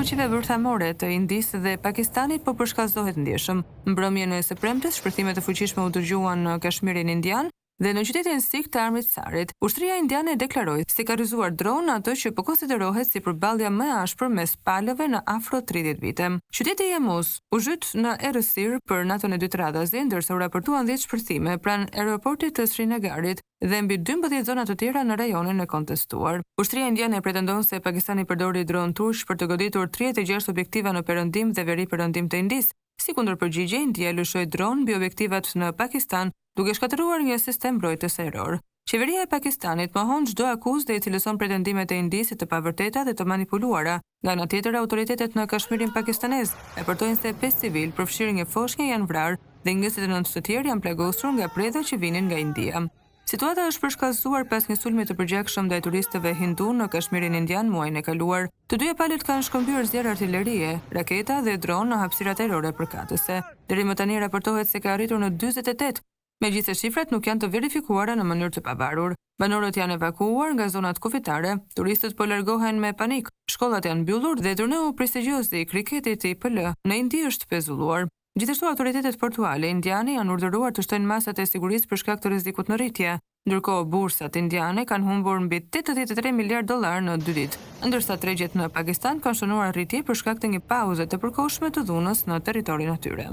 fuqive bërthamore të Indisë dhe Pakistanit po përshkallëzohet ndjeshëm. Mbrëmjen e së premtes, shpërthime të fuqishme u dëgjuan në Kashmirin indian dhe në qytetin Sikh të Amritsarit. Ushtria indiane deklaroi se ka rryzuar dron atë që po konsiderohet si përballja më e ashpër mes palëve në afro 30 vite. Qyteti i Emos u zhyt në errësirë për natën e dytë radhazi, ndërsa u raportuan 10 shpërthime pranë aeroportit të Srinaгаrit dhe mbi 12 zona të tjera në rajonin e kontestuar. Ushtria indiane pretendon se Pakistani përdori dron turq për të goditur 36 objektiva në perëndim dhe veri perëndim të Indisë. Si kundërpërgjigje, India lëshoi dron mbi objektivat në Pakistan, duke shkatëruar një sistem mbrojtës ajror. Qeveria e Pakistanit mohon çdo akuzë dhe i cilëson pretendimet e Indisë të pavërteta dhe të manipuluara. Nga ana tjetër, autoritetet në Kashmirin pakistanez raportojnë se 5 civil përfshirë një foshnjë janë vrarë dhe 29 të tjerë janë plagosur nga predha që vinin nga India. Situata është përshkallëzuar pas një sulmi të përgjegjshëm ndaj turistëve hindu në Kashmirin indian muajin e kaluar. Të dyja palët kanë shkëmbyer zjarr artillerie, raketa dhe dron në hapësirat ajrore përkatëse. Deri më tani raportohet se ka arritur në 48. Megjithëse shifrat nuk janë të verifikuara në mënyrë të pavarur. Banorët janë evakuuar nga zonat kufitare, turistët po largohen me panik. Shkollat janë mbyllur dhe turneu prestigjioz i kriketit i IPL në Indi është pezulluar. Gjithashtu autoritetet portuale indiane janë urdhëruar të shtojnë masat e sigurisë për shkak të rrezikut në rritje, ndërkohë bursat indiane kanë humbur mbi 83 miliard dollar në 2 ditë, ndërsa tregjet në Pakistan kanë shënuar rritje për shkak të një pauze të përkohshme të dhunës në territorin e tyre.